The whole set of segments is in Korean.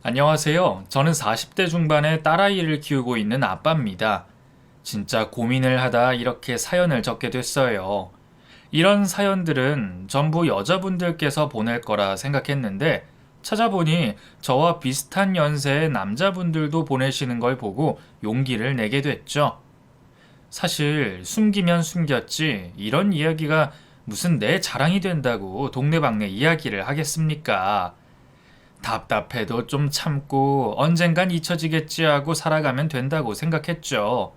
안녕하세요. 저는 40대 중반의 딸아이를 키우고 있는 아빠입니다. 진짜 고민을 하다 이렇게 사연을 적게 됐어요. 이런 사연들은 전부 여자분들께서 보낼 거라 생각했는데 찾아보니 저와 비슷한 연세의 남자분들도 보내시는 걸 보고 용기를 내게 됐죠. 사실 숨기면 숨겼지 이런 이야기가 무슨 내 자랑이 된다고 동네방네 이야기를 하겠습니까? 답답해도 좀 참고 언젠간 잊혀지겠지 하고 살아가면 된다고 생각했죠.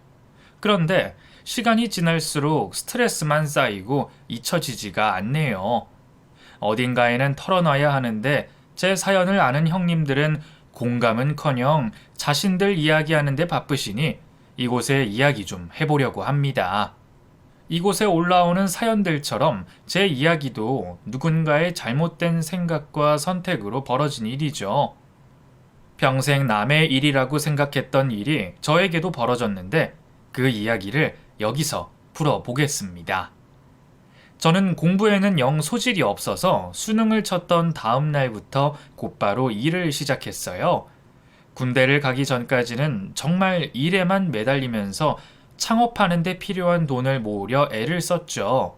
그런데 시간이 지날수록 스트레스만 쌓이고 잊혀지지가 않네요. 어딘가에는 털어놔야 하는데 제 사연을 아는 형님들은 공감은커녕 자신들 이야기하는데 바쁘시니 이곳에 이야기 좀 해보려고 합니다. 이곳에 올라오는 사연들처럼 제 이야기도 누군가의 잘못된 생각과 선택으로 벌어진 일이죠. 평생 남의 일이라고 생각했던 일이 저에게도 벌어졌는데 그 이야기를 여기서 풀어보겠습니다. 저는 공부에는 영 소질이 없어서 수능을 쳤던 다음 날부터 곧바로 일을 시작했어요. 군대를 가기 전까지는 정말 일에만 매달리면서 창업하는 데 필요한 돈을 모으려 애를 썼죠.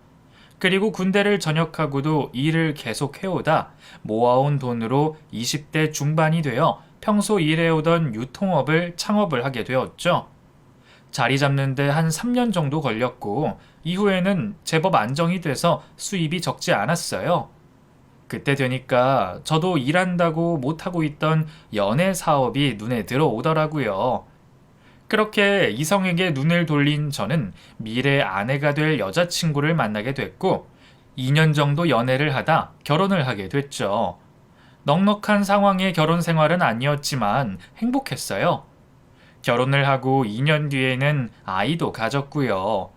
그리고 군대를 전역하고도 일을 계속 해오다 모아온 돈으로 20대 중반이 되어 평소 일해오던 유통업을 창업을 하게 되었죠. 자리 잡는데 한 3년 정도 걸렸고 이후에는 제법 안정이 돼서 수입이 적지 않았어요. 그때 되니까 저도 일한다고 못하고 있던 연애 사업이 눈에 들어오더라고요. 그렇게 이성에게 눈을 돌린 저는 미래 아내가 될 여자친구를 만나게 됐고 2년 정도 연애를 하다 결혼을 하게 됐죠. 넉넉한 상황의 결혼 생활은 아니었지만 행복했어요. 결혼을 하고 2년 뒤에는 아이도 가졌고요.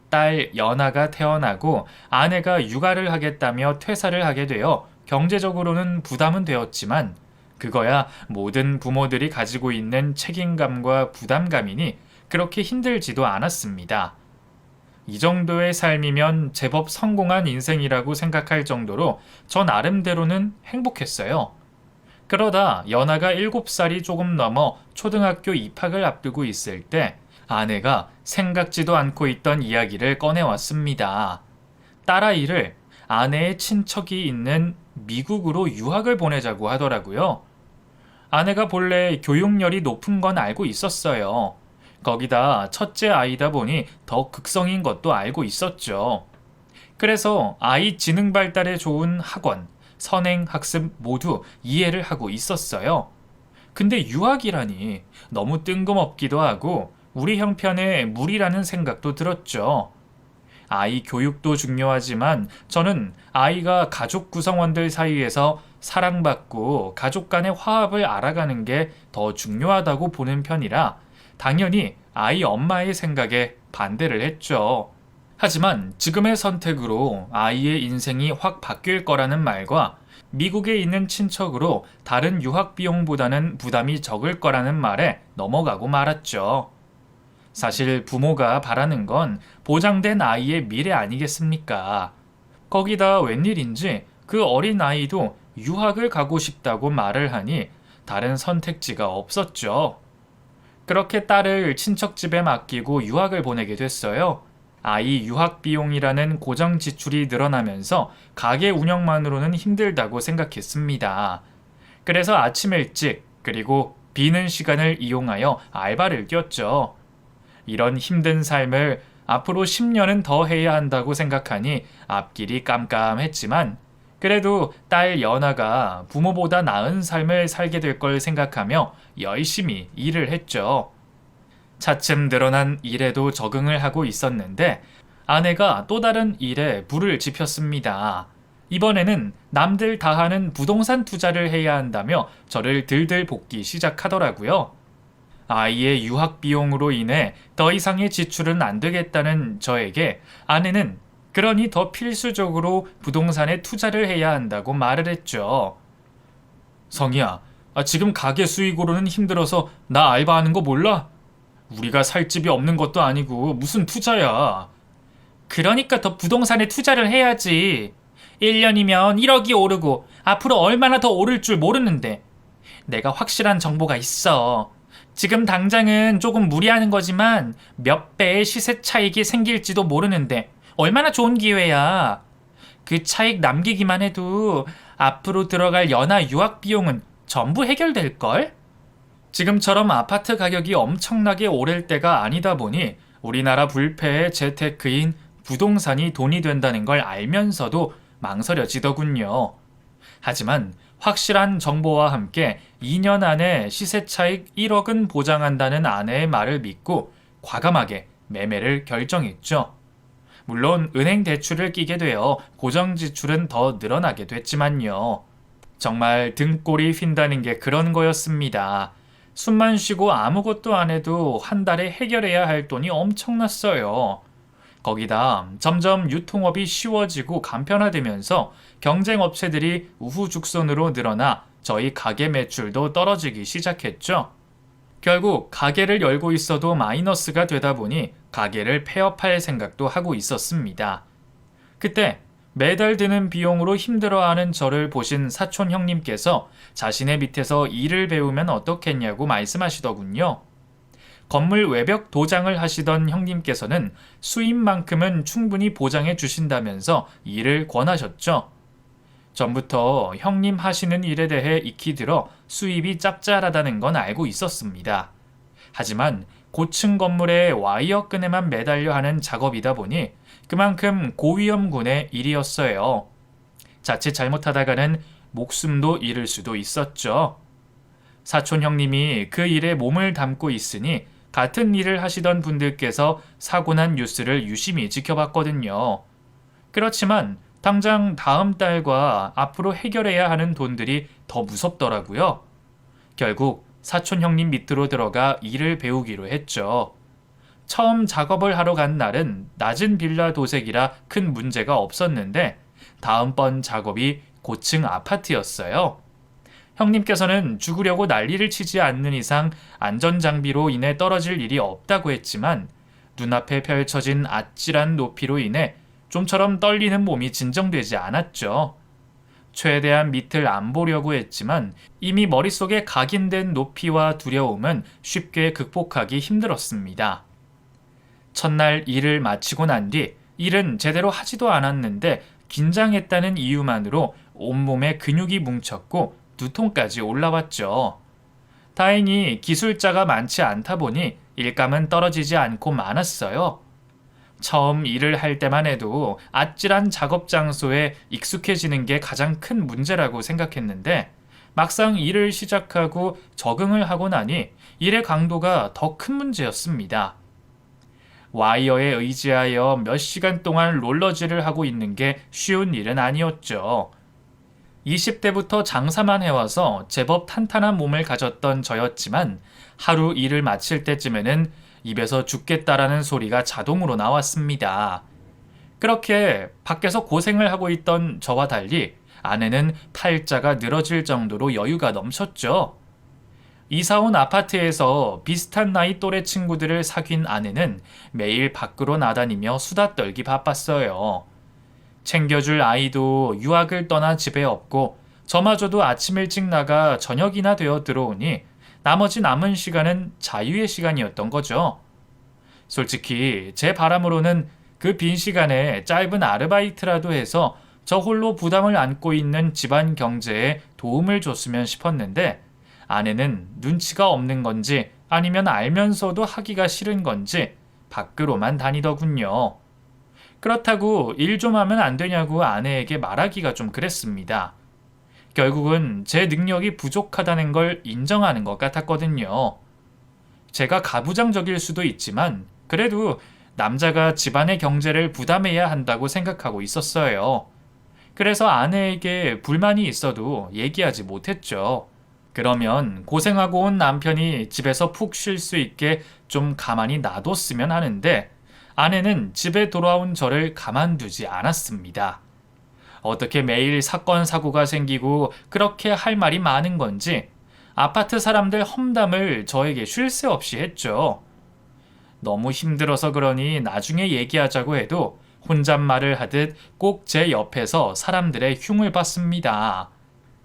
딸 연아가 태어나고 아내가 육아를 하겠다며 퇴사를 하게 되어 경제적으로는 부담은 되었지만 그거야 모든 부모들이 가지고 있는 책임감과 부담감이니 그렇게 힘들지도 않았습니다. 이 정도의 삶이면 제법 성공한 인생이라고 생각할 정도로 저 나름대로는 행복했어요. 그러다 연아가 7살이 조금 넘어 초등학교 입학을 앞두고 있을 때 아내가 생각지도 않고 있던 이야기를 꺼내왔습니다. 딸아이를 아내의 친척이 있는 미국으로 유학을 보내자고 하더라고요. 아내가 본래 교육열이 높은 건 알고 있었어요. 거기다 첫째 아이다 보니 더 극성인 것도 알고 있었죠. 그래서 아이 지능 발달에 좋은 학원, 선행 학습 모두 이해를 하고 있었어요. 근데 유학이라니 너무 뜬금없기도 하고 우리 형편에 무리라는 생각도 들었죠. 아이 교육도 중요하지만 저는 아이가 가족 구성원들 사이에서 사랑받고 가족 간의 화합을 알아가는 게 더 중요하다고 보는 편이라 당연히 아이 엄마의 생각에 반대를 했죠. 하지만 지금의 선택으로 아이의 인생이 확 바뀔 거라는 말과 미국에 있는 친척으로 다른 유학 비용보다는 부담이 적을 거라는 말에 넘어가고 말았죠. 사실 부모가 바라는 건 보장된 아이의 미래 아니겠습니까? 거기다 웬일인지 그 어린 아이도 유학을 가고 싶다고 말을 하니 다른 선택지가 없었죠. 그렇게 딸을 친척집에 맡기고 유학을 보내게 됐어요. 아이 유학 비용이라는 고정 지출이 늘어나면서 가게 운영만으로는 힘들다고 생각했습니다. 그래서 아침 일찍 그리고 비는 시간을 이용하여 알바를 뛰었죠. 이런 힘든 삶을 앞으로 10년은 더 해야 한다고 생각하니 앞길이 깜깜했지만 그래도 딸 연아가 부모보다 나은 삶을 살게 될 걸 생각하며 열심히 일을 했죠. 차츰 늘어난 일에도 적응을 하고 있었는데 아내가 또 다른 일에 불을 지폈습니다. 이번에는 남들 다 하는 부동산 투자를 해야 한다며 저를 들들 볶기 시작하더라고요. 아이의 유학 비용으로 인해 더 이상의 지출은 안 되겠다는 저에게 아내는 그러니 더 필수적으로 부동산에 투자를 해야 한다고 말을 했죠. 성희야, 지금 가게 수익으로는 힘들어서 나 알바하는 거 몰라? 우리가 살 집이 없는 것도 아니고 무슨 투자야. 그러니까 더 부동산에 투자를 해야지. 1년이면 1억이 오르고 앞으로 얼마나 더 오를 줄 모르는데. 내가 확실한 정보가 있어. 지금 당장은 조금 무리하는 거지만 몇 배의 시세 차익이 생길지도 모르는데 얼마나 좋은 기회야. 그 차익 남기기만 해도 앞으로 들어갈 연하 유학 비용은 전부 해결될걸? 지금처럼 아파트 가격이 엄청나게 오를 때가 아니다 보니 우리나라 불패의 재테크인 부동산이 돈이 된다는 걸 알면서도 망설여지더군요. 하지만 확실한 정보와 함께 2년 안에 시세 차익 1억은 보장한다는 아내의 말을 믿고 과감하게 매매를 결정했죠. 물론 은행 대출을 끼게 되어 고정 지출은 더 늘어나게 됐지만요. 정말 등골이 휜다는 게 그런 거였습니다. 숨만 쉬고 아무것도 안 해도 한 달에 해결해야 할 돈이 엄청났어요. 거기다 점점 유통업이 쉬워지고 간편화되면서 경쟁 업체들이 우후죽순으로 늘어나 저희 가게 매출도 떨어지기 시작했죠. 결국 가게를 열고 있어도 마이너스가 되다 보니 가게를 폐업할 생각도 하고 있었습니다. 그때 매달 드는 비용으로 힘들어하는 저를 보신 사촌 형님께서 자신의 밑에서 일을 배우면 어떻겠냐고 말씀하시더군요. 건물 외벽 도장을 하시던 형님께서는 수입만큼은 충분히 보장해 주신다면서 일을 권하셨죠. 전부터 형님 하시는 일에 대해 익히 들어 수입이 짭짤하다는 건 알고 있었습니다. 하지만 고층 건물에 와이어 끈에만 매달려 하는 작업이다 보니 그만큼 고위험군의 일이었어요. 자칫 잘못하다가는 목숨도 잃을 수도 있었죠. 사촌 형님이 그 일에 몸을 담고 있으니 같은 일을 하시던 분들께서 사고 난 뉴스를 유심히 지켜봤거든요. 그렇지만 당장 다음 달과 앞으로 해결해야 하는 돈들이 더 무섭더라고요. 결국 사촌 형님 밑으로 들어가 일을 배우기로 했죠. 처음 작업을 하러 간 날은 낮은 빌라 도색이라 큰 문제가 없었는데 다음번 작업이 고층 아파트였어요. 형님께서는 죽으려고 난리를 치지 않는 이상 안전장비로 인해 떨어질 일이 없다고 했지만 눈앞에 펼쳐진 아찔한 높이로 인해 좀처럼 떨리는 몸이 진정되지 않았죠. 최대한 밑을 안 보려고 했지만 이미 머릿속에 각인된 높이와 두려움은 쉽게 극복하기 힘들었습니다. 첫날 일을 마치고 난 뒤 일은 제대로 하지도 않았는데 긴장했다는 이유만으로 온몸에 근육이 뭉쳤고 두통까지 올라왔죠. 다행히 기술자가 많지 않다 보니 일감은 떨어지지 않고 많았어요. 처음 일을 할 때만 해도 아찔한 작업 장소에 익숙해지는 게 가장 큰 문제라고 생각했는데 막상 일을 시작하고 적응을 하고 나니 일의 강도가 더 큰 문제였습니다. 와이어에 의지하여 몇 시간 동안 롤러질을 하고 있는 게 쉬운 일은 아니었죠. 20대부터 장사만 해와서 제법 탄탄한 몸을 가졌던 저였지만 하루 일을 마칠 때쯤에는 입에서 죽겠다라는 소리가 자동으로 나왔습니다. 그렇게 밖에서 고생을 하고 있던 저와 달리 아내는 팔자가 늘어질 정도로 여유가 넘쳤죠. 이사온 아파트에서 비슷한 나이 또래 친구들을 사귄 아내는 매일 밖으로 나다니며 수다 떨기 바빴어요. 챙겨줄 아이도 유학을 떠나 집에 없고 저마저도 아침 일찍 나가 저녁이나 되어 들어오니 나머지 남은 시간은 자유의 시간이었던 거죠. 솔직히 제 바람으로는 그 빈 시간에 짧은 아르바이트라도 해서 저 홀로 부담을 안고 있는 집안 경제에 도움을 줬으면 싶었는데 아내는 눈치가 없는 건지 아니면 알면서도 하기가 싫은 건지 밖으로만 다니더군요. 그렇다고 일 좀 하면 안 되냐고 아내에게 말하기가 좀 그랬습니다. 결국은 제 능력이 부족하다는 걸 인정하는 것 같았거든요. 제가 가부장적일 수도 있지만 그래도 남자가 집안의 경제를 부담해야 한다고 생각하고 있었어요. 그래서 아내에게 불만이 있어도 얘기하지 못했죠. 그러면 고생하고 온 남편이 집에서 푹 쉴 수 있게 좀 가만히 놔뒀으면 하는데 아내는 집에 돌아온 저를 가만두지 않았습니다. 어떻게 매일 사건 사고가 생기고 그렇게 할 말이 많은 건지 아파트 사람들 험담을 저에게 쉴 새 없이 했죠. 너무 힘들어서 그러니 나중에 얘기하자고 해도 혼잣말을 하듯 꼭 제 옆에서 사람들의 흉을 봤습니다.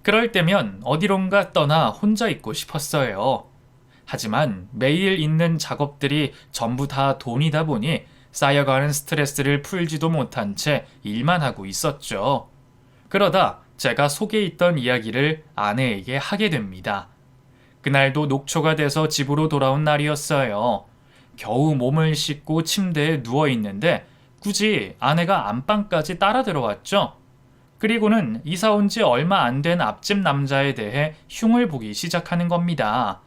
그럴 때면 어디론가 떠나 혼자 있고 싶었어요. 하지만 매일 있는 작업들이 전부 다 돈이다 보니 쌓여가는 스트레스를 풀지도 못한 채 일만 하고 있었죠. 그러다 제가 속에 있던 이야기를 아내에게 하게 됩니다. 그날도 녹초가 돼서 집으로 돌아온 날이었어요. 겨우 몸을 씻고 침대에 누워 있는데 굳이 아내가 안방까지 따라 들어왔죠. 그리고는 이사 온 지 얼마 안 된 앞집 남자에 대해 흉을 보기 시작하는 겁니다.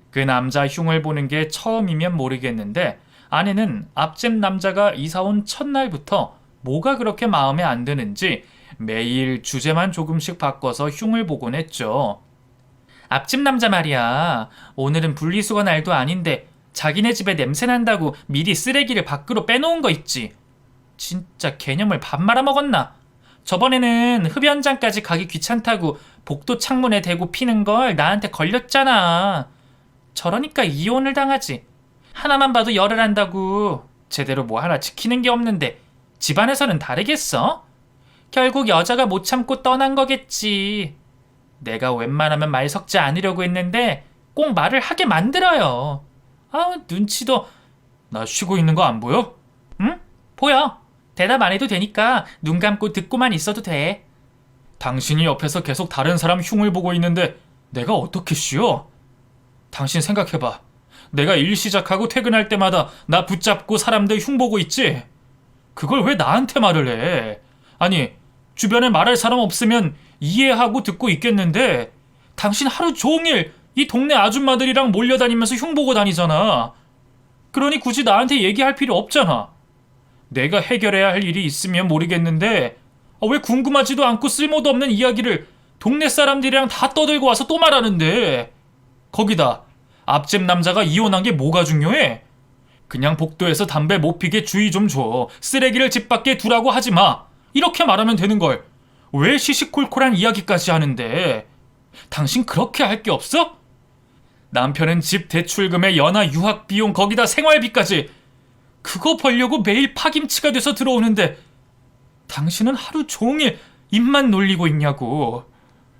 그 남자 흉을 보는 게 처음이면 모르겠는데 아내는 앞집 남자가 이사 온 첫날부터 뭐가 그렇게 마음에 안 드는지 매일 주제만 조금씩 바꿔서 흉을 보곤 했죠. 앞집 남자 말이야. 오늘은 분리수거 날도 아닌데 자기네 집에 냄새 난다고 미리 쓰레기를 밖으로 빼놓은 거 있지. 진짜 개념을 밥 말아먹었나? 저번에는 흡연장까지 가기 귀찮다고 복도 창문에 대고 피는 걸 나한테 걸렸잖아. 저러니까 이혼을 당하지. 하나만 봐도 열을 한다고. 제대로 뭐 하나 지키는 게 없는데 집안에서는 다르겠어? 결국 여자가 못 참고 떠난 거겠지. 내가 웬만하면 말 섞지 않으려고 했는데 꼭 말을 하게 만들어요. 아, 눈치도. 나 쉬고 있는 거 안 보여? 응? 보여. 대답 안 해도 되니까 눈 감고 듣고만 있어도 돼. 당신이 옆에서 계속 다른 사람 흉을 보고 있는데 내가 어떻게 쉬어? 당신 생각해봐. 내가 일 시작하고 퇴근할 때마다 나 붙잡고 사람들 흉 보고 있지? 그걸 왜 나한테 말을 해? 아니, 주변에 말할 사람 없으면 이해하고 듣고 있겠는데 당신 하루 종일 이 동네 아줌마들이랑 몰려다니면서 흉 보고 다니잖아. 그러니 굳이 나한테 얘기할 필요 없잖아. 내가 해결해야 할 일이 있으면 모르겠는데 왜 궁금하지도 않고 쓸모도 없는 이야기를 동네 사람들이랑 다 떠들고 와서 또 말하는데. 거기다 앞집 남자가 이혼한 게 뭐가 중요해? 그냥 복도에서 담배 못 피게 주의 좀 줘. 쓰레기를 집 밖에 두라고 하지 마. 이렇게 말하면 되는 걸 왜 시시콜콜한 이야기까지 하는데. 당신 그렇게 할 게 없어? 남편은 집 대출금에 연하 유학 비용 거기다 생활비까지 그거 벌려고 매일 파김치가 돼서 들어오는데 당신은 하루 종일 입만 놀리고 있냐고.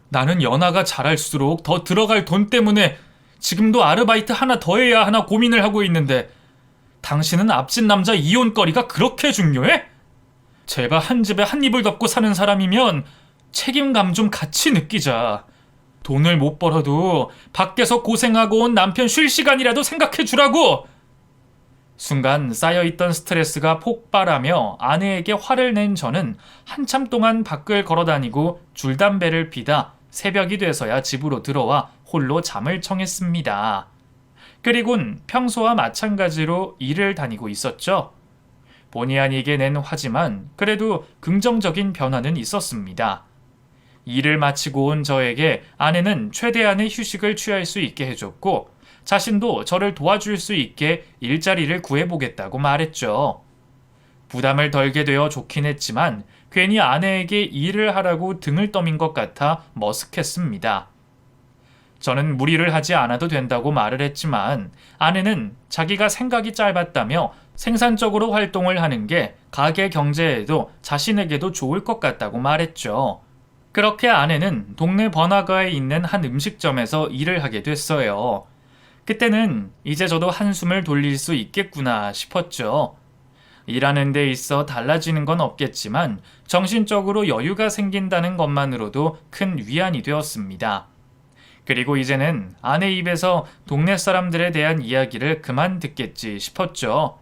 나는 연하가 자랄수록 더 들어갈 돈 때문에 지금도 아르바이트 하나 더 해야 하나 고민을 하고 있는데 당신은 앞집 남자 이혼거리가 그렇게 중요해? 제발 한 집에 한 입을 덮고 사는 사람이면 책임감 좀 같이 느끼자. 돈을 못 벌어도 밖에서 고생하고 온 남편 쉴 시간이라도 생각해 주라고. 순간 쌓여있던 스트레스가 폭발하며 아내에게 화를 낸 저는 한참 동안 밖을 걸어다니고 줄담배를 피다 새벽이 돼서야 집으로 들어와 홀로 잠을 청했습니다. 그리곤 평소와 마찬가지로 일을 다니고 있었죠. 본의 아니게 낸 화지만 그래도 긍정적인 변화는 있었습니다. 일을 마치고 온 저에게 아내는 최대한의 휴식을 취할 수 있게 해줬고 자신도 저를 도와줄 수 있게 일자리를 구해보겠다고 말했죠. 부담을 덜게 되어 좋긴 했지만 괜히 아내에게 일을 하라고 등을 떠민 것 같아 머쓱했습니다. 저는 무리를 하지 않아도 된다고 말을 했지만 아내는 자기가 생각이 짧았다며 생산적으로 활동을 하는 게 가게 경제에도 자신에게도 좋을 것 같다고 말했죠. 그렇게 아내는 동네 번화가에 있는 한 음식점에서 일을 하게 됐어요. 그때는 이제 저도 한숨을 돌릴 수 있겠구나 싶었죠. 일하는 데 있어 달라지는 건 없겠지만 정신적으로 여유가 생긴다는 것만으로도 큰 위안이 되었습니다. 그리고 이제는 아내 입에서 동네 사람들에 대한 이야기를 그만 듣겠지 싶었죠.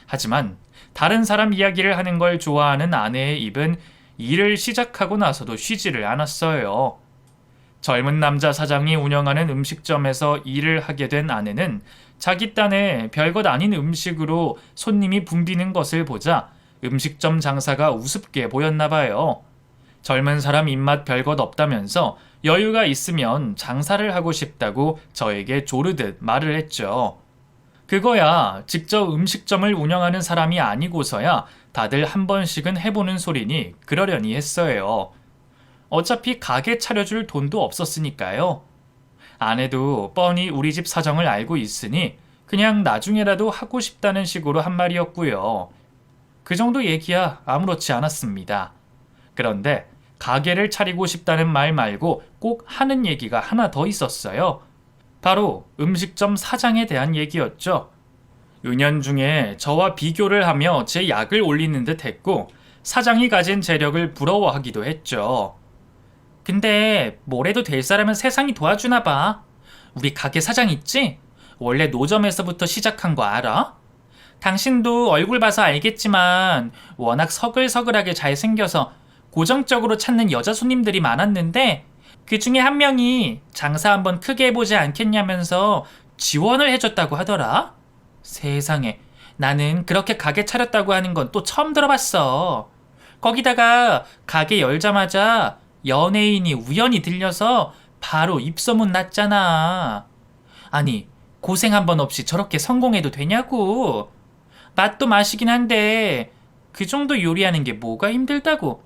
하지만 다른 사람 이야기를 하는 걸 좋아하는 아내의 입은 일을 시작하고 나서도 쉬지를 않았어요. 젊은 남자 사장이 운영하는 음식점에서 일을 하게 된 아내는 자기 딴에 별것 아닌 음식으로 손님이 붐비는 것을 보자 음식점 장사가 우습게 보였나 봐요. 젊은 사람 입맛 별것 없다면서 여유가 있으면 장사를 하고 싶다고 저에게 조르듯 말을 했죠. 그거야 직접 음식점을 운영하는 사람이 아니고서야 다들 한 번씩은 해보는 소리니 그러려니 했어요. 어차피 가게 차려줄 돈도 없었으니까요. 아내도 뻔히 우리 집 사정을 알고 있으니 그냥 나중에라도 하고 싶다는 식으로 한 말이었고요. 그 정도 얘기야 아무렇지 않았습니다. 그런데 가게를 차리고 싶다는 말 말고 꼭 하는 얘기가 하나 더 있었어요. 바로 음식점 사장에 대한 얘기였죠. 은연중에 저와 비교를 하며 제 약을 올리는 듯 했고 사장이 가진 재력을 부러워하기도 했죠. 근데 뭐래도 될 사람은 세상이 도와주나 봐. 우리 가게 사장 있지? 원래 노점에서부터 시작한 거 알아? 당신도 얼굴 봐서 알겠지만 워낙 서글서글하게 잘생겨서 고정적으로 찾는 여자 손님들이 많았는데 그 중에 한 명이 장사 한번 크게 해보지 않겠냐면서 지원을 해줬다고 하더라. 세상에, 나는 그렇게 가게 차렸다고 하는 건 또 처음 들어봤어. 거기다가 가게 열자마자 연예인이 우연히 들려서 바로 입소문 났잖아. 아니, 고생 한 번 없이 저렇게 성공해도 되냐고. 맛도 맛이긴 한데 그 정도 요리하는 게 뭐가 힘들다고.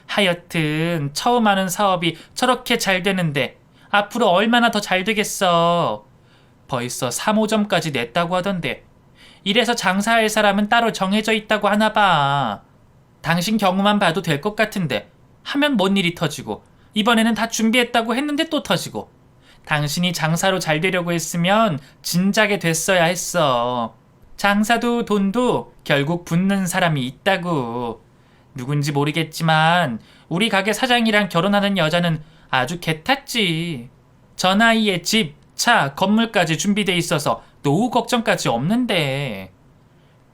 하여튼 처음 하는 사업이 저렇게 잘 되는데 앞으로 얼마나 더 잘 되겠어. 벌써 3호점까지 냈다고 하던데 이래서 장사할 사람은 따로 정해져 있다고 하나 봐. 당신 경우만 봐도 될 것 같은데 하면 뭔 일이 터지고 이번에는 다 준비했다고 했는데 또 터지고. 당신이 장사로 잘 되려고 했으면 진작에 됐어야 했어. 장사도 돈도 결국 붙는 사람이 있다고. 누군지 모르겠지만 우리 가게 사장이랑 결혼하는 여자는 아주 개탔지. 저 나이에 집, 차, 건물까지 준비돼 있어서 노후 걱정까지 없는데.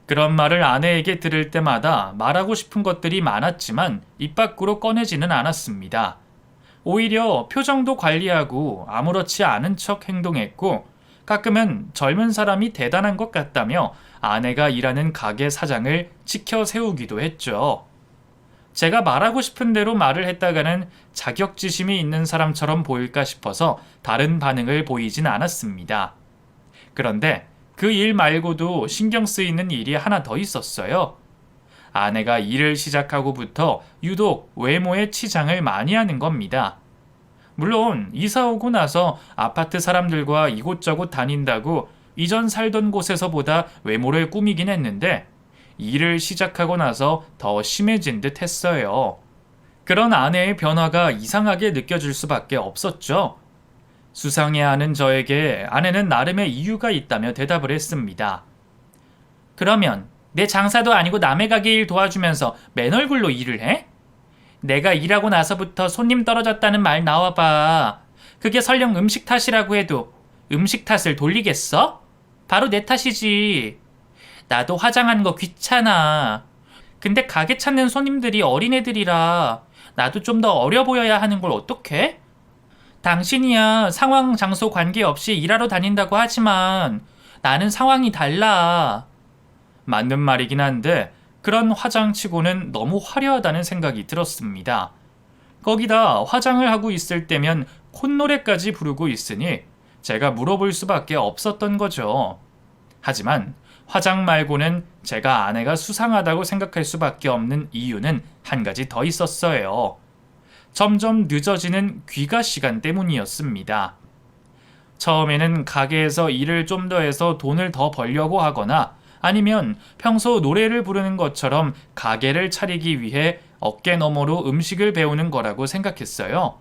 그런 말을 아내에게 들을 때마다 말하고 싶은 것들이 많았지만 입 밖으로 꺼내지는 않았습니다. 오히려 표정도 관리하고 아무렇지 않은 척 행동했고 가끔은 젊은 사람이 대단한 것 같다며 아내가 일하는 가게 사장을 지켜 세우기도 했죠. 제가 말하고 싶은 대로 말을 했다가는 자격지심이 있는 사람처럼 보일까 싶어서 다른 반응을 보이진 않았습니다. 그런데 그 일 말고도 신경 쓰이는 일이 하나 더 있었어요. 아내가 일을 시작하고부터 유독 외모에 치장을 많이 하는 겁니다. 물론 이사 오고 나서 아파트 사람들과 이곳저곳 다닌다고 이전 살던 곳에서보다 외모를 꾸미긴 했는데 일을 시작하고 나서 더 심해진 듯 했어요. 그런 아내의 변화가 이상하게 느껴질 수밖에 없었죠. 수상해하는 저에게 아내는 나름의 이유가 있다며 대답을 했습니다. 그러면 내 장사도 아니고 남의 가게 일 도와주면서 맨 얼굴로 일을 해? 내가 일하고 나서부터 손님 떨어졌다는 말 나와봐. 그게 설령 음식 탓이라고 해도 음식 탓을 돌리겠어? 바로 내 탓이지. 나도 화장하는 거 귀찮아. 근데 가게 찾는 손님들이 어린애들이라 나도 좀 더 어려 보여야 하는 걸 어떡해? 당신이야 상황 장소 관계없이 일하러 다닌다고 하지만 나는 상황이 달라. 맞는 말이긴 한데 그런 화장치고는 너무 화려하다는 생각이 들었습니다. 거기다 화장을 하고 있을 때면 콧노래까지 부르고 있으니 제가 물어볼 수밖에 없었던 거죠. 하지만 화장 말고는 제가 아내가 수상하다고 생각할 수밖에 없는 이유는 한 가지 더 있었어요. 점점 늦어지는 귀가 시간 때문이었습니다. 처음에는 가게에서 일을 좀 더 해서 돈을 더 벌려고 하거나 아니면 평소 노래를 부르는 것처럼 가게를 차리기 위해 어깨너머로 음식을 배우는 거라고 생각했어요.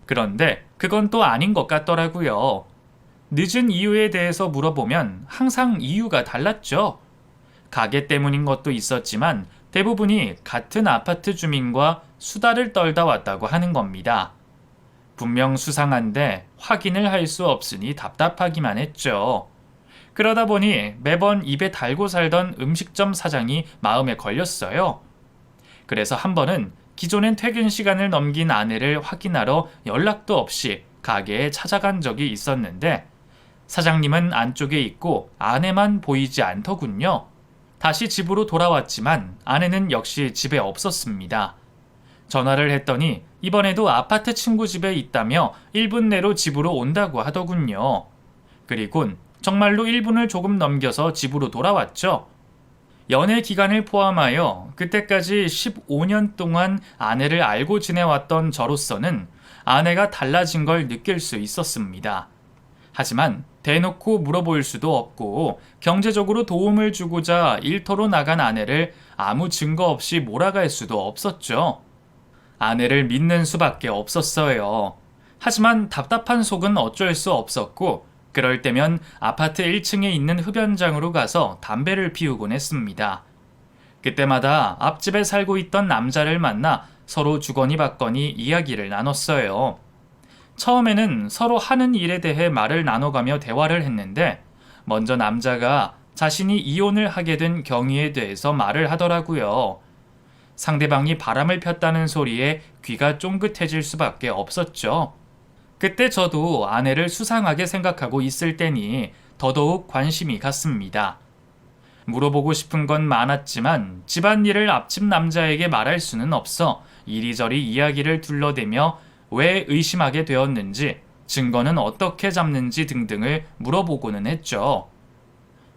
그런데 그건 또 아닌 것 같더라고요. 늦은 이유에 대해서 물어보면 항상 이유가 달랐죠. 가게 때문인 것도 있었지만 대부분이 같은 아파트 주민과 수다를 떨다 왔다고 하는 겁니다. 분명 수상한데 확인을 할 수 없으니 답답하기만 했죠. 그러다 보니 매번 입에 달고 살던 음식점 사장이 마음에 걸렸어요. 그래서 한 번은 기존엔 퇴근 시간을 넘긴 아내를 확인하러 연락도 없이 가게에 찾아간 적이 있었는데 사장님은 안쪽에 있고 아내만 보이지 않더군요. 다시 집으로 돌아왔지만 아내는 역시 집에 없었습니다. 전화를 했더니 이번에도 아파트 친구 집에 있다며 1분 내로 집으로 온다고 하더군요. 그리곤 정말로 1분을 조금 넘겨서 집으로 돌아왔죠. 연애 기간을 포함하여 그때까지 15년 동안 아내를 알고 지내왔던 저로서는 아내가 달라진 걸 느낄 수 있었습니다. 하지만 대놓고 물어볼 수도 없고 경제적으로 도움을 주고자 일터로 나간 아내를 아무 증거 없이 몰아갈 수도 없었죠. 아내를 믿는 수밖에 없었어요. 하지만 답답한 속은 어쩔 수 없었고, 그럴 때면 아파트 1층에 있는 흡연장으로 가서 담배를 피우곤 했습니다. 그때마다 앞집에 살고 있던 남자를 만나 서로 주거니 받거니 이야기를 나눴어요. 처음에는 서로 하는 일에 대해 말을 나눠가며 대화를 했는데, 먼저 남자가 자신이 이혼을 하게 된 경위에 대해서 말을 하더라고요. 상대방이 바람을 폈다는 소리에 귀가 쫑긋해질 수밖에 없었죠. 그때 저도 아내를 수상하게 생각하고 있을 때니 더더욱 관심이 갔습니다. 물어보고 싶은 건 많았지만 집안일을 앞집 남자에게 말할 수는 없어 이리저리 이야기를 둘러대며 왜 의심하게 되었는지, 증거는 어떻게 잡는지 등등을 물어보고는 했죠.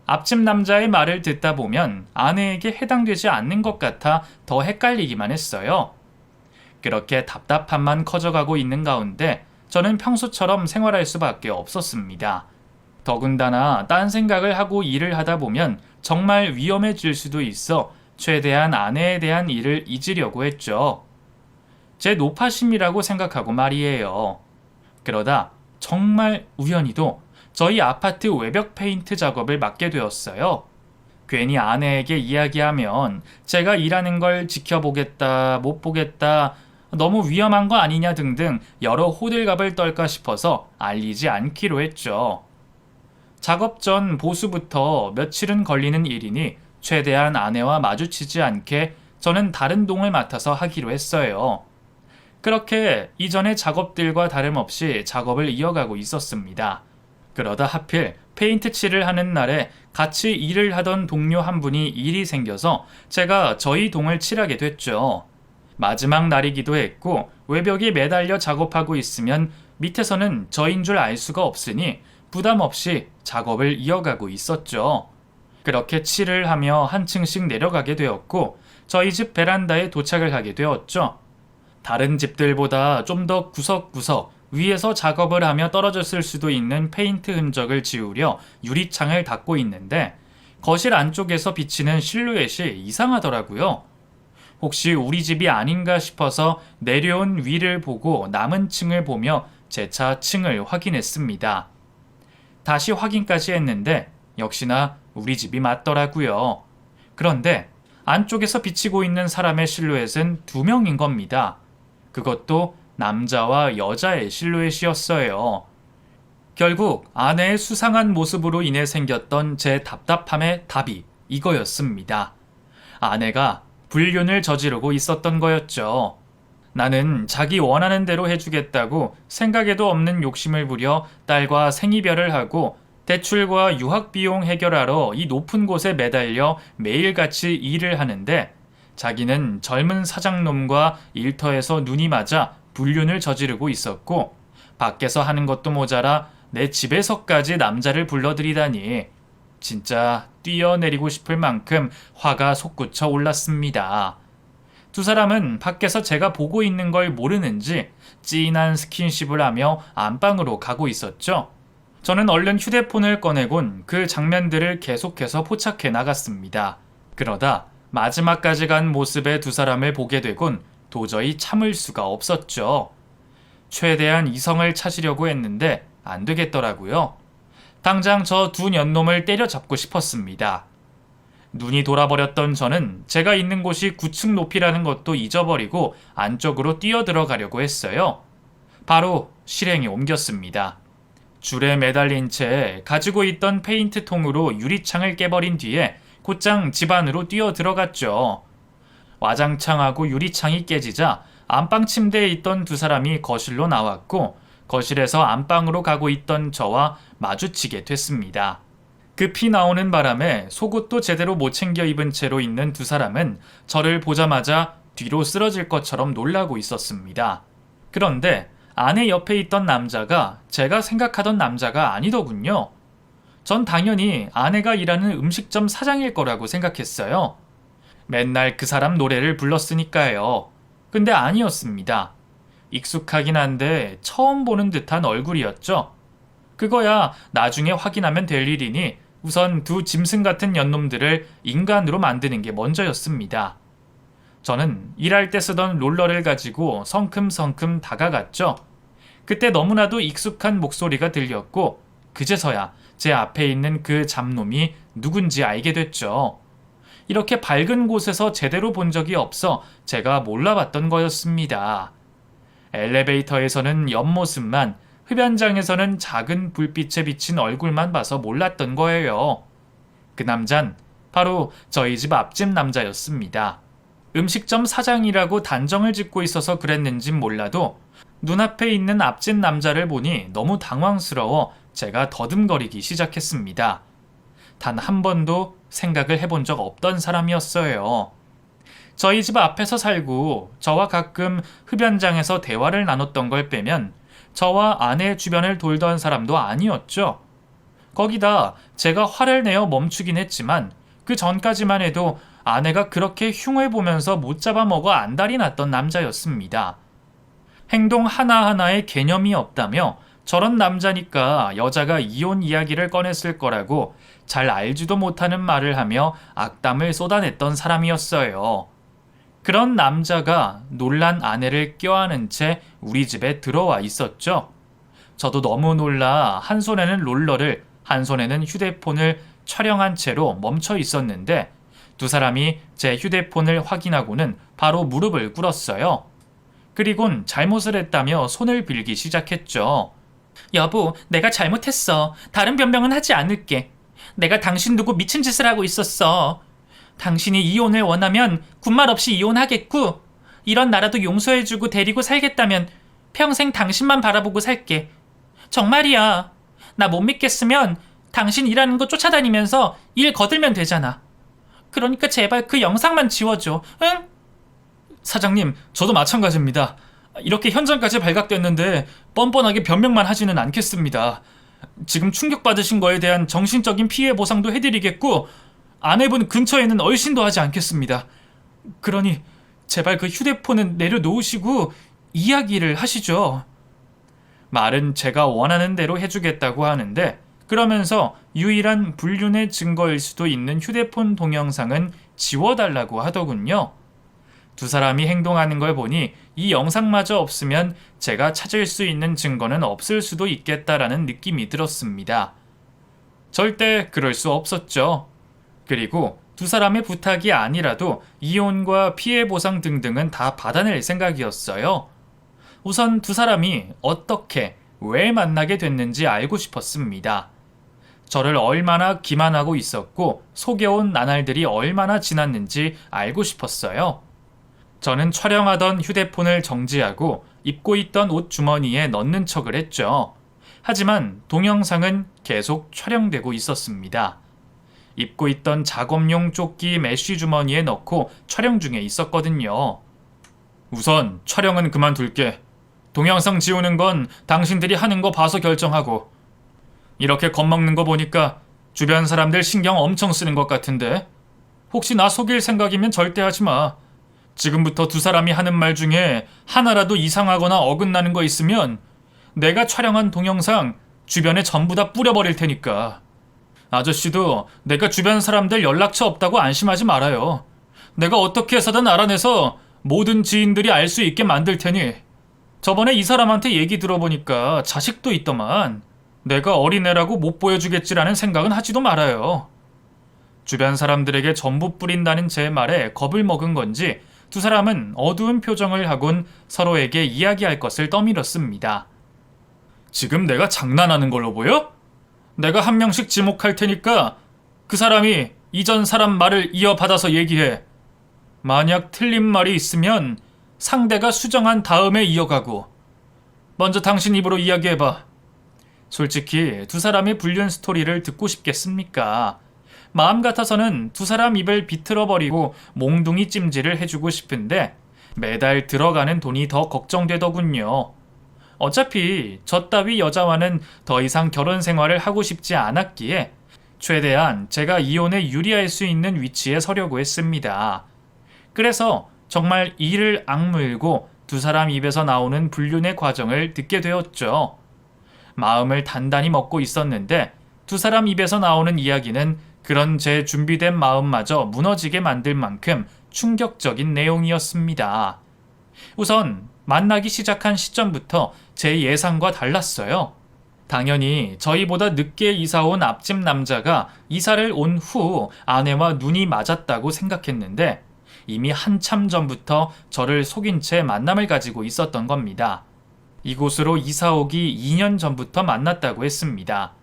앞집 남자의 말을 듣다 보면 아내에게 해당되지 않는 것 같아 더 헷갈리기만 했어요. 그렇게 답답함만 커져가고 있는 가운데 저는 평소처럼 생활할 수밖에 없었습니다. 더군다나 딴 생각을 하고 일을 하다 보면 정말 위험해질 수도 있어 최대한 아내에 대한 일을 잊으려고 했죠. 제 노파심이라고 생각하고 말이에요. 그러다 정말 우연히도 저희 아파트 외벽 페인트 작업을 맡게 되었어요. 괜히 아내에게 이야기하면 제가 일하는 걸 지켜보겠다, 못 보겠다, 너무 위험한 거 아니냐 등등 여러 호들갑을 떨까 싶어서 알리지 않기로 했죠. 작업 전 보수부터 며칠은 걸리는 일이니 최대한 아내와 마주치지 않게 저는 다른 동을 맡아서 하기로 했어요. 그렇게 이전의 작업들과 다름없이 작업을 이어가고 있었습니다. 그러다 하필 페인트 칠을 하는 날에 같이 일을 하던 동료 한 분이 일이 생겨서 제가 저희 동을 칠하게 됐죠. 마지막 날이기도 했고 외벽에 매달려 작업하고 있으면 밑에서는 저인 줄 알 수가 없으니 부담 없이 작업을 이어가고 있었죠. 그렇게 칠을 하며 한 층씩 내려가게 되었고 저희 집 베란다에 도착을 하게 되었죠. 다른 집들보다 좀 더 구석구석 위에서 작업을 하며 떨어졌을 수도 있는 페인트 흔적을 지우려 유리창을 닦고 있는데 거실 안쪽에서 비치는 실루엣이 이상하더라고요. 혹시 우리 집이 아닌가 싶어서 내려온 위를 보고 남은 층을 보며 재차 층을 확인했습니다. 다시 확인까지 했는데 역시나 우리 집이 맞더라고요. 그런데 안쪽에서 비치고 있는 사람의 실루엣은 2명인 겁니다. 그것도 남자와 여자의 실루엣이었어요. 결국 아내의 수상한 모습으로 인해 생겼던 제 답답함의 답이 이거였습니다. 아내가 불륜을 저지르고 있었던 거였죠. 나는 자기 원하는 대로 해주겠다고 생각에도 없는 욕심을 부려 딸과 생이별을 하고 대출과 유학비용 해결하러 이 높은 곳에 매달려 매일같이 일을 하는데 자기는 젊은 사장놈과 일터에서 눈이 맞아 불륜을 저지르고 있었고 밖에서 하는 것도 모자라 내 집에서까지 남자를 불러들이다니 진짜 뛰어내리고 싶을 만큼 화가 솟구쳐 올랐습니다. 두 사람은 밖에서 제가 보고 있는 걸 모르는지 찐한 스킨십을 하며 안방으로 가고 있었죠. 저는 얼른 휴대폰을 꺼내곤 그 장면들을 계속해서 포착해 나갔습니다. 그러다 마지막까지 간 모습의 두 사람을 보게 되곤 도저히 참을 수가 없었죠. 최대한 이성을 찾으려고 했는데 안 되겠더라고요. 당장 저 두 년놈을 때려잡고 싶었습니다. 눈이 돌아버렸던 저는 제가 있는 곳이 9층 높이라는 것도 잊어버리고 안쪽으로 뛰어들어가려고 했어요. 바로 실행에 옮겼습니다. 줄에 매달린 채 가지고 있던 페인트 통으로 유리창을 깨버린 뒤에 곧장 집 안으로 뛰어들어갔죠. 와장창하고 유리창이 깨지자 안방 침대에 있던 두 사람이 거실로 나왔고 거실에서 안방으로 가고 있던 저와 마주치게 됐습니다. 급히 나오는 바람에 속옷도 제대로 못 챙겨 입은 채로 있는 두 사람은 저를 보자마자 뒤로 쓰러질 것처럼 놀라고 있었습니다. 그런데 아내 옆에 있던 남자가 제가 생각하던 남자가 아니더군요. 전 당연히 아내가 일하는 음식점 사장일 거라고 생각했어요. 맨날 그 사람 노래를 불렀으니까요. 근데 아니었습니다. 익숙하긴 한데 처음 보는 듯한 얼굴이었죠. 그거야 나중에 확인하면 될 일이니 우선 두 짐승 같은 년놈들을 인간으로 만드는 게 먼저였습니다. 저는 일할 때 쓰던 롤러를 가지고 성큼성큼 다가갔죠. 그때 너무나도 익숙한 목소리가 들렸고 그제서야 제 앞에 있는 그 잡놈이 누군지 알게 됐죠. 이렇게 밝은 곳에서 제대로 본 적이 없어 제가 몰라봤던 거였습니다. 엘리베이터에서는 옆모습만, 흡연장에서는 작은 불빛에 비친 얼굴만 봐서 몰랐던 거예요. 그 남잔 바로 저희 집 앞집 남자였습니다. 음식점 사장이라고 단정을 짓고 있어서 그랬는진 몰라도 눈앞에 있는 앞집 남자를 보니 너무 당황스러워 제가 더듬거리기 시작했습니다. 단 한 번도 생각을 해본 적 없던 사람이었어요. 저희 집 앞에서 살고 저와 가끔 흡연장에서 대화를 나눴던 걸 빼면 저와 아내 주변을 돌던 사람도 아니었죠. 거기다 제가 화를 내어 멈추긴 했지만 그 전까지만 해도 아내가 그렇게 흉을 보면서 못 잡아먹어 안달이 났던 남자였습니다. 행동 하나하나에 개념이 없다며 저런 남자니까 여자가 이혼 이야기를 꺼냈을 거라고 잘 알지도 못하는 말을 하며 악담을 쏟아냈던 사람이었어요. 그런 남자가 놀란 아내를 껴안은 채 우리 집에 들어와 있었죠. 저도 너무 놀라 한 손에는 롤러를, 한 손에는 휴대폰을 촬영한 채로 멈춰 있었는데 두 사람이 제 휴대폰을 확인하고는 바로 무릎을 꿇었어요. 그리곤 잘못을 했다며 손을 빌기 시작했죠. 여보, 내가 잘못했어. 다른 변명은 하지 않을게. 내가 당신 두고 미친 짓을 하고 있었어. 당신이 이혼을 원하면 군말 없이 이혼하겠고, 이런 나라도 용서해주고 데리고 살겠다면 평생 당신만 바라보고 살게. 정말이야. 나 못 믿겠으면 당신 일하는 거 쫓아다니면서 일 거들면 되잖아. 그러니까 제발 그 영상만 지워줘. 응? 사장님, 저도 마찬가지입니다. 이렇게 현장까지 발각됐는데 뻔뻔하게 변명만 하지는 않겠습니다. 지금 충격받으신 거에 대한 정신적인 피해 보상도 해드리겠고 아내분 근처에는 얼씬도 하지 않겠습니다. 그러니 제발 그 휴대폰은 내려놓으시고 이야기를 하시죠. 말은 제가 원하는 대로 해주겠다고 하는데 그러면서 유일한 불륜의 증거일 수도 있는 휴대폰 동영상은 지워달라고 하더군요. 두 사람이 행동하는 걸 보니 이 영상마저 없으면 제가 찾을 수 있는 증거는 없을 수도 있겠다라는 느낌이 들었습니다. 절대 그럴 수 없었죠. 그리고 두 사람의 부탁이 아니라도 이혼과 피해 보상 등등은 다 받아낼 생각이었어요. 우선 두 사람이 어떻게, 왜 만나게 됐는지 알고 싶었습니다. 저를 얼마나 기만하고 있었고 속여온 나날들이 얼마나 지났는지 알고 싶었어요. 저는 촬영하던 휴대폰을 정지하고 입고 있던 옷 주머니에 넣는 척을 했죠. 하지만 동영상은 계속 촬영되고 있었습니다. 입고 있던 작업용 조끼 메쉬 주머니에 넣고 촬영 중에 있었거든요. 우선 촬영은 그만둘게. 동영상 지우는 건 당신들이 하는 거 봐서 결정하고. 이렇게 겁먹는 거 보니까 주변 사람들 신경 엄청 쓰는 것 같은데 혹시 나 속일 생각이면 절대 하지 마. 지금부터 두 사람이 하는 말 중에 하나라도 이상하거나 어긋나는 거 있으면 내가 촬영한 동영상 주변에 전부 다 뿌려버릴 테니까. 아저씨도 내가 주변 사람들 연락처 없다고 안심하지 말아요. 내가 어떻게 해서든 알아내서 모든 지인들이 알 수 있게 만들 테니. 저번에 이 사람한테 얘기 들어보니까 자식도 있더만. 내가 어린애라고 못 보여주겠지라는 생각은 하지도 말아요. 주변 사람들에게 전부 뿌린다는 제 말에 겁을 먹은 건지 두 사람은 어두운 표정을 하곤 서로에게 이야기할 것을 떠밀었습니다. 지금 내가 장난하는 걸로 보여? 내가 한 명씩 지목할 테니까 그 사람이 이전 사람 말을 이어받아서 얘기해. 만약 틀린 말이 있으면 상대가 수정한 다음에 이어가고. 먼저 당신 입으로 이야기해봐. 솔직히 두 사람의 불륜 스토리를 듣고 싶겠습니까? 마음 같아서는 두 사람 입을 비틀어버리고 몽둥이 찜질을 해주고 싶은데 매달 들어가는 돈이 더 걱정되더군요. 어차피 저 따위 여자와는 더 이상 결혼 생활을 하고 싶지 않았기에 최대한 제가 이혼에 유리할 수 있는 위치에 서려고 했습니다. 그래서 정말 이를 악물고 두 사람 입에서 나오는 불륜의 과정을 듣게 되었죠. 마음을 단단히 먹고 있었는데 두 사람 입에서 나오는 이야기는 그런 제 준비된 마음마저 무너지게 만들 만큼 충격적인 내용이었습니다. 우선 만나기 시작한 시점부터 제 예상과 달랐어요. 당연히 저희보다 늦게 이사 온 앞집 남자가 이사를 온 후 아내와 눈이 맞았다고 생각했는데 이미 한참 전부터 저를 속인 채 만남을 가지고 있었던 겁니다. 이곳으로 이사 오기 2년 전부터 만났다고 했습니다.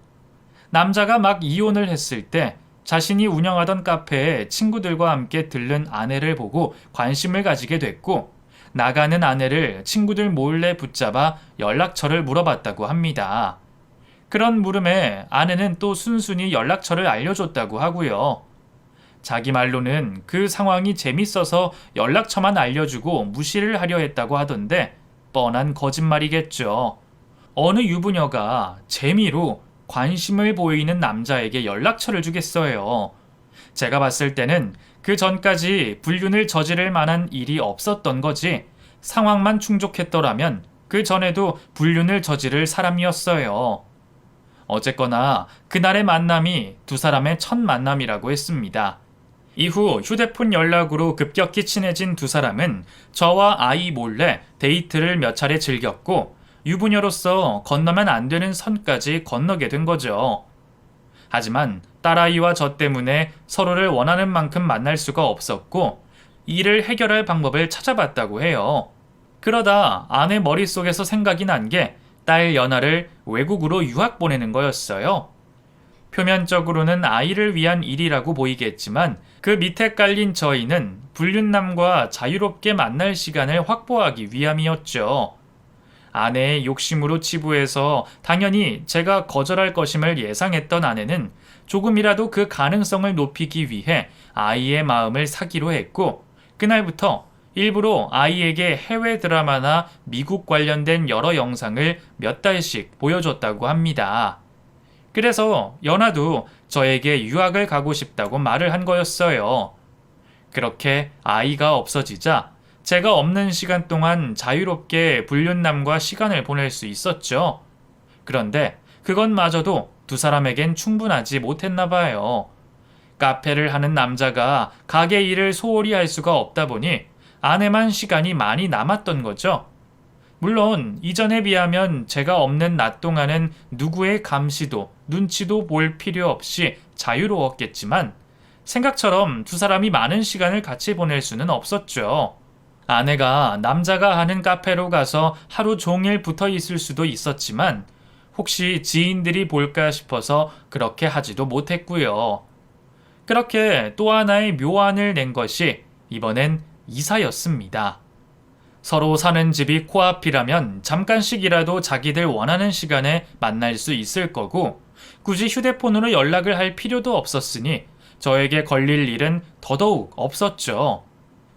남자가 막 이혼을 했을 때 자신이 운영하던 카페에 친구들과 함께 들른 아내를 보고 관심을 가지게 됐고 나가는 아내를 친구들 몰래 붙잡아 연락처를 물어봤다고 합니다. 그런 물음에 아내는 또 순순히 연락처를 알려줬다고 하고요. 자기 말로는 그 상황이 재밌어서 연락처만 알려주고 무시를 하려 했다고 하던데 뻔한 거짓말이겠죠. 어느 유부녀가 재미로 관심을 보이는 남자에게 연락처를 주겠어요. 제가 봤을 때는 그 전까지 불륜을 저지를 만한 일이 없었던 거지 상황만 충족했더라면 그 전에도 불륜을 저지를 사람이었어요. 어쨌거나 그날의 만남이 두 사람의 첫 만남이라고 했습니다. 이후 휴대폰 연락으로 급격히 친해진 두 사람은 저와 아이 몰래 데이트를 몇 차례 즐겼고 유부녀로서 건너면 안 되는 선까지 건너게 된 거죠. 하지만 딸아이와 저 때문에 서로를 원하는 만큼 만날 수가 없었고 이를 해결할 방법을 찾아봤다고 해요. 그러다 아내 머릿속에서 생각이 난 게 딸 연하를 외국으로 유학 보내는 거였어요. 표면적으로는 아이를 위한 일이라고 보이겠지만 그 밑에 깔린 저희는 불륜남과 자유롭게 만날 시간을 확보하기 위함이었죠. 아내의 욕심으로 치부해서 당연히 제가 거절할 것임을 예상했던 아내는 조금이라도 그 가능성을 높이기 위해 아이의 마음을 사기로 했고 그날부터 일부러 아이에게 해외 드라마나 미국 관련된 여러 영상을 몇 달씩 보여줬다고 합니다. 그래서 연하도 저에게 유학을 가고 싶다고 말을 한 거였어요. 그렇게 아이가 없어지자 제가 없는 시간 동안 자유롭게 불륜남과 시간을 보낼 수 있었죠. 그런데 그것마저도 두 사람에겐 충분하지 못했나 봐요. 카페를 하는 남자가 가게 일을 소홀히 할 수가 없다 보니 아내만 시간이 많이 남았던 거죠. 물론 이전에 비하면 제가 없는 낮 동안은 누구의 감시도 눈치도 볼 필요 없이 자유로웠겠지만 생각처럼 두 사람이 많은 시간을 같이 보낼 수는 없었죠. 아내가 남자가 하는 카페로 가서 하루 종일 붙어 있을 수도 있었지만 혹시 지인들이 볼까 싶어서 그렇게 하지도 못했고요. 그렇게 또 하나의 묘안을 낸 것이 이번엔 이사였습니다. 서로 사는 집이 코앞이라면 잠깐씩이라도 자기들 원하는 시간에 만날 수 있을 거고 굳이 휴대폰으로 연락을 할 필요도 없었으니 저에게 걸릴 일은 더더욱 없었죠.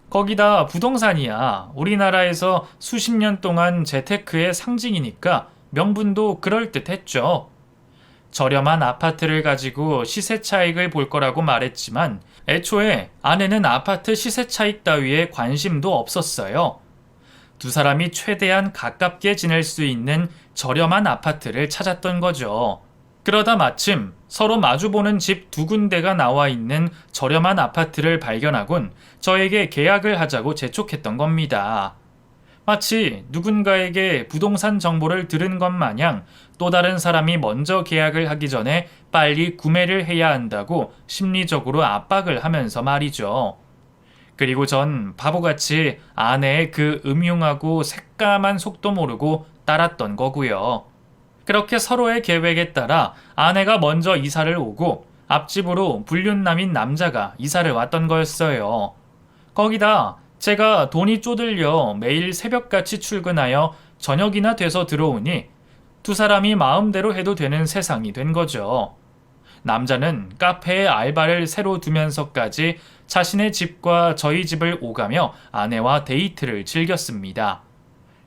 거기다 부동산이야 우리나라에서 수십 년 동안 재테크의 상징이니까 명분도 그럴듯했죠. 저렴한 아파트를 가지고 시세 차익을 볼 거라고 말했지만 애초에 아내는 아파트 시세 차익 따위에 관심도 없었어요. 두 사람이 최대한 가깝게 지낼 수 있는 저렴한 아파트를 찾았던 거죠. 그러다 마침 서로 마주보는 집 두 군데가 나와 있는 저렴한 아파트를 발견하곤 저에게 계약을 하자고 재촉했던 겁니다. 마치 누군가에게 부동산 정보를 들은 것 마냥 또 다른 사람이 먼저 계약을 하기 전에 빨리 구매를 해야 한다고 심리적으로 압박을 하면서 말이죠. 그리고 전 바보같이 아내의 그 음흉하고 새까만 속도 모르고 따랐던 거고요. 그렇게 서로의 계획에 따라 아내가 먼저 이사를 오고 앞집으로 불륜남인 남자가 이사를 왔던 거였어요. 거기다 제가 돈이 쪼들려 매일 새벽같이 출근하여 저녁이나 돼서 들어오니 두 사람이 마음대로 해도 되는 세상이 된 거죠. 남자는 카페에 알바를 새로 두면서까지 자신의 집과 저희 집을 오가며 아내와 데이트를 즐겼습니다.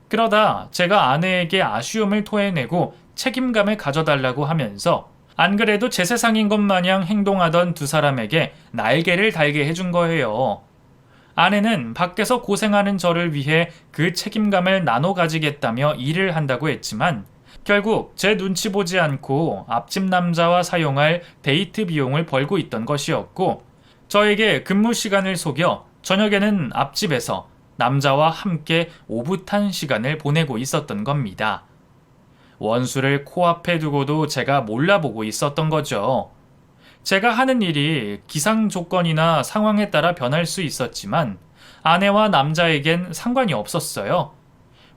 그러다 제가 아내에게 아쉬움을 토해내고 책임감을 가져달라고 하면서 안 그래도 제 세상인 것 마냥 행동하던 두 사람에게 날개를 달게 해준 거예요. 아내는 밖에서 고생하는 저를 위해 그 책임감을 나눠 가지겠다며 일을 한다고 했지만 결국 제 눈치 보지 않고 앞집 남자와 사용할 데이트 비용을 벌고 있던 것이었고 저에게 근무 시간을 속여 저녁에는 앞집에서 남자와 함께 오붓한 시간을 보내고 있었던 겁니다. 원수를 코앞에 두고도 제가 몰라보고 있었던 거죠. 제가 하는 일이 기상 조건이나 상황에 따라 변할 수 있었지만 아내와 남자에겐 상관이 없었어요.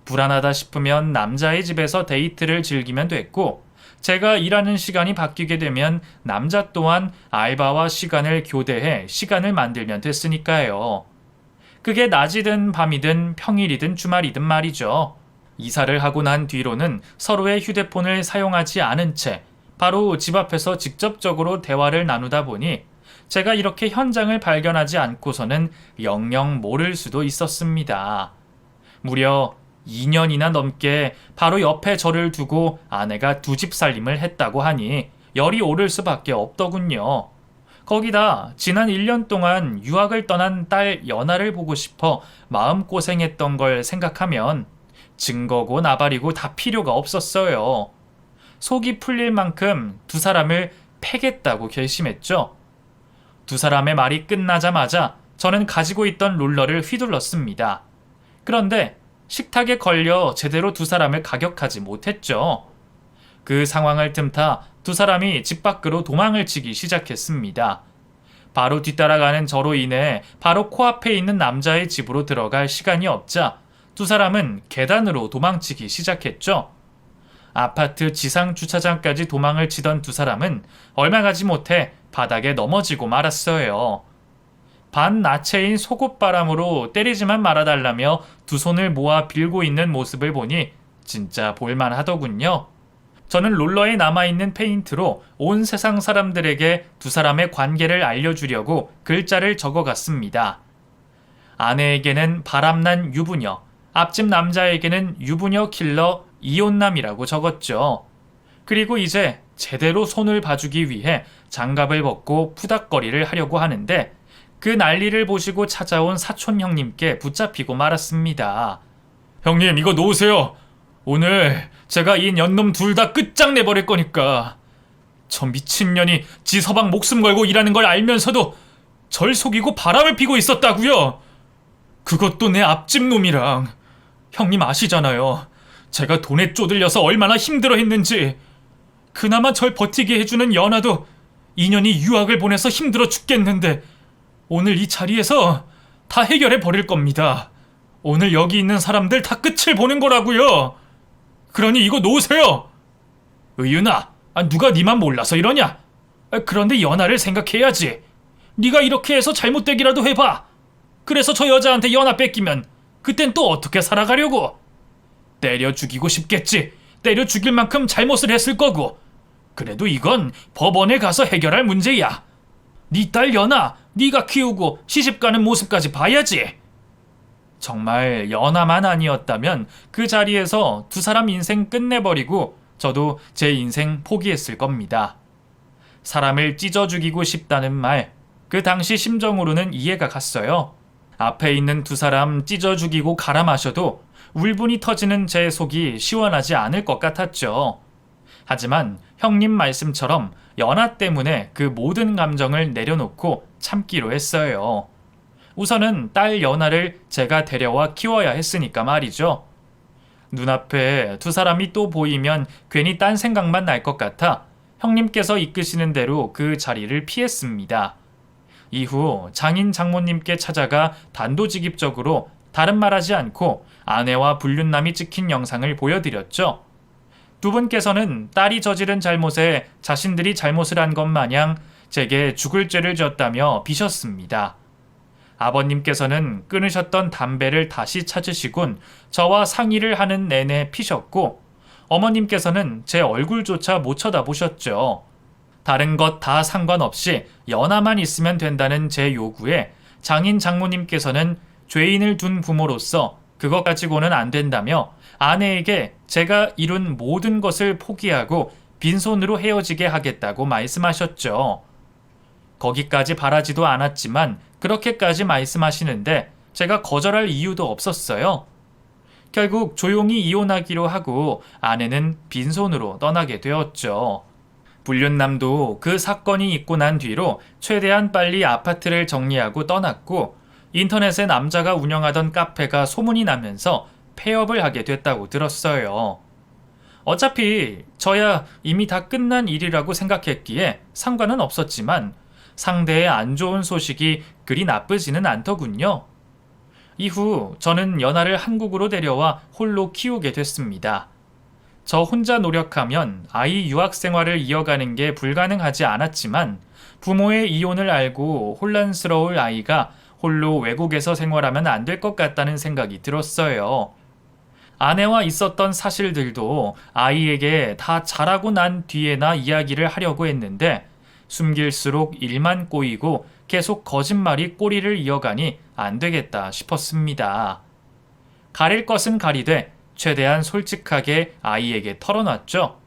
불안하다 싶으면 남자의 집에서 데이트를 즐기면 됐고, 제가 일하는 시간이 바뀌게 되면 남자 또한 알바와 시간을 교대해 시간을 만들면 됐으니까요. 그게 낮이든 밤이든 평일이든 주말이든 말이죠. 이사를 하고 난 뒤로는 서로의 휴대폰을 사용하지 않은 채 바로 집 앞에서 직접적으로 대화를 나누다 보니 제가 이렇게 현장을 발견하지 않고서는 영영 모를 수도 있었습니다. 무려 2년이나 넘게 바로 옆에 저를 두고 아내가 두 집 살림을 했다고 하니 열이 오를 수밖에 없더군요. 거기다 지난 1년 동안 유학을 떠난 딸 연아를 보고 싶어 마음고생했던 걸 생각하면 증거고 나발이고 다 필요가 없었어요. 속이 풀릴 만큼 두 사람을 패겠다고 결심했죠. 두 사람의 말이 끝나자마자 저는 가지고 있던 롤러를 휘둘렀습니다. 그런데 식탁에 걸려 제대로 두 사람을 가격하지 못했죠. 그 상황을 틈타 두 사람이 집 밖으로 도망을 치기 시작했습니다. 바로 뒤따라가는 저로 인해 바로 코앞에 있는 남자의 집으로 들어갈 시간이 없자 두 사람은 계단으로 도망치기 시작했죠. 아파트 지상 주차장까지 도망을 치던 두 사람은 얼마 가지 못해 바닥에 넘어지고 말았어요. 반나체인 속옷바람으로 때리지만 말아달라며 두 손을 모아 빌고 있는 모습을 보니 진짜 볼만하더군요. 저는 롤러에 남아있는 페인트로 온 세상 사람들에게 두 사람의 관계를 알려주려고 글자를 적어갔습니다. 아내에게는 바람난 유부녀, 앞집 남자에게는 유부녀 킬러 이혼남이라고 적었죠. 그리고 이제 제대로 손을 봐주기 위해 장갑을 벗고 푸닥거리를 하려고 하는데 그 난리를 보시고 찾아온 사촌 형님께 붙잡히고 말았습니다. 형님, 이거 놓으세요. 오늘 제가 이 년놈 둘 다 끝장내버릴 거니까. 저 미친년이 지 서방 목숨 걸고 일하는 걸 알면서도 절 속이고 바람을 피고 있었다고요. 그것도 내 앞집 놈이랑. 형님 아시잖아요. 제가 돈에 쪼들려서 얼마나 힘들어했는지. 그나마 절 버티게 해주는 연아도 2년이 유학을 보내서 힘들어 죽겠는데 오늘 이 자리에서 다 해결해 버릴 겁니다. 오늘 여기 있는 사람들 다 끝을 보는 거라고요. 그러니 이거 놓으세요. 의윤아, 누가 니만 몰라서 이러냐? 그런데 연아를 생각해야지. 네가 이렇게 해서 잘못되기라도 해봐. 그래서 저 여자한테 연아 뺏기면 그땐 또 어떻게 살아가려고? 때려 죽이고 싶겠지. 때려 죽일 만큼 잘못을 했을 거고. 그래도 이건 법원에 가서 해결할 문제야. 네 딸 연아, 네가 키우고 시집가는 모습까지 봐야지. 정말 연아만 아니었다면 그 자리에서 두 사람 인생 끝내버리고 저도 제 인생 포기했을 겁니다. 사람을 찢어 죽이고 싶다는 말, 그 당시 심정으로는 이해가 갔어요. 앞에 있는 두 사람 찢어 죽이고 갈아 마셔도 울분이 터지는 제 속이 시원하지 않을 것 같았죠. 하지만 형님 말씀처럼 연아 때문에 그 모든 감정을 내려놓고 참기로 했어요. 우선은 딸 연아를 제가 데려와 키워야 했으니까 말이죠. 눈앞에 두 사람이 또 보이면 괜히 딴 생각만 날 것 같아 형님께서 이끄시는 대로 그 자리를 피했습니다. 이후 장인 장모님께 찾아가 단도직입적으로 다른 말하지 않고 아내와 불륜남이 찍힌 영상을 보여드렸죠. 두 분께서는 딸이 저지른 잘못에 자신들이 잘못을 한 것 마냥 제게 죽을 죄를 졌다며 비셨습니다. 아버님께서는 끊으셨던 담배를 다시 찾으시곤 저와 상의를 하는 내내 피셨고, 어머님께서는 제 얼굴조차 못 쳐다보셨죠. 다른 것 다 상관없이 연아만 있으면 된다는 제 요구에 장인 장모님께서는 죄인을 둔 부모로서 그것 가지고는 안 된다며 아내에게 제가 이룬 모든 것을 포기하고 빈손으로 헤어지게 하겠다고 말씀하셨죠. 거기까지 바라지도 않았지만 그렇게까지 말씀하시는데 제가 거절할 이유도 없었어요. 결국 조용히 이혼하기로 하고 아내는 빈손으로 떠나게 되었죠. 불륜남도 그 사건이 있고 난 뒤로 최대한 빨리 아파트를 정리하고 떠났고, 인터넷에 남자가 운영하던 카페가 소문이 나면서 폐업을 하게 됐다고 들었어요. 어차피 저야 이미 다 끝난 일이라고 생각했기에 상관은 없었지만 상대의 안 좋은 소식이 그리 나쁘지는 않더군요. 이후 저는 연하를 한국으로 데려와 홀로 키우게 됐습니다. 저 혼자 노력하면 아이 유학 생활을 이어가는 게 불가능하지 않았지만 부모의 이혼을 알고 혼란스러울 아이가 홀로 외국에서 생활하면 안 될 것 같다는 생각이 들었어요. 아내와 있었던 사실들도 아이에게 다 자라고 난 뒤에나 이야기를 하려고 했는데 숨길수록 일만 꼬이고 계속 거짓말이 꼬리를 이어가니 안 되겠다 싶었습니다. 가릴 것은 가리되 최대한 솔직하게 아이에게 털어놨죠.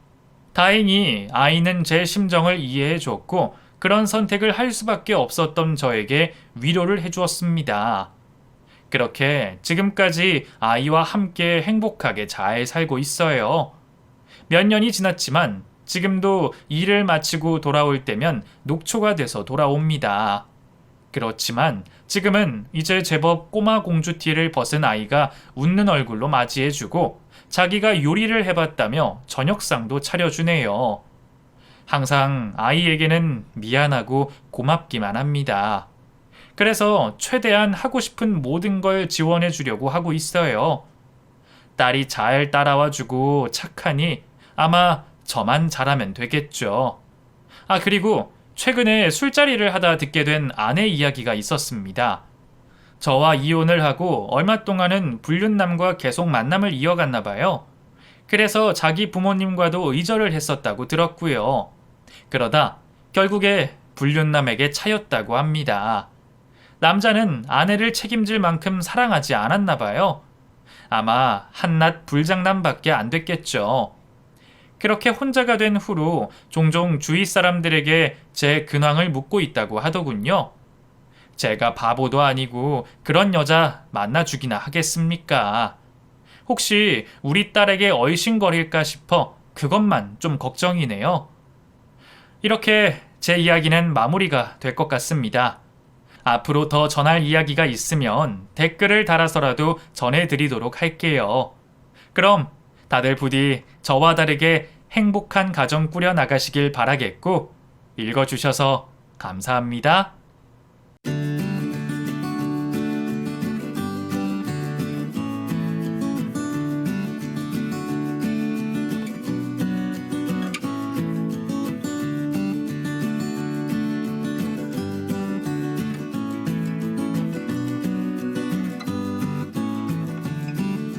다행히 아이는 제 심정을 이해해 줬고 그런 선택을 할 수밖에 없었던 저에게 위로를 해주었습니다. 그렇게 지금까지 아이와 함께 행복하게 잘 살고 있어요. 몇 년이 지났지만 지금도 일을 마치고 돌아올 때면 녹초가 돼서 돌아옵니다. 그렇지만 지금은 이제 제법 꼬마 공주티를 벗은 아이가 웃는 얼굴로 맞이해주고 자기가 요리를 해봤다며 저녁상도 차려주네요. 항상 아이에게는 미안하고 고맙기만 합니다. 그래서 최대한 하고 싶은 모든 걸 지원해 주려고 하고 있어요. 딸이 잘 따라와주고 착하니 아마 저만 잘하면 되겠죠. 그리고 최근에 술자리를 하다 듣게 된 아내 이야기가 있었습니다. 저와 이혼을 하고 얼마 동안은 불륜남과 계속 만남을 이어갔나 봐요. 그래서 자기 부모님과도 의절을 했었다고 들었고요. 그러다 결국에 불륜남에게 차였다고 합니다. 남자는 아내를 책임질 만큼 사랑하지 않았나 봐요. 아마 한낱 불장난밖에 안 됐겠죠. 그렇게 혼자가 된 후로 종종 주위 사람들에게 제 근황을 묻고 있다고 하더군요. 제가 바보도 아니고 그런 여자 만나주기나 하겠습니까? 혹시 우리 딸에게 얼씬거릴까 싶어 그것만 좀 걱정이네요. 이렇게 제 이야기는 마무리가 될 것 같습니다. 앞으로 더 전할 이야기가 있으면 댓글을 달아서라도 전해드리도록 할게요. 그럼 다들 부디 저와 다르게 행복한 가정 꾸려나가시길 바라겠고 읽어주셔서 감사합니다.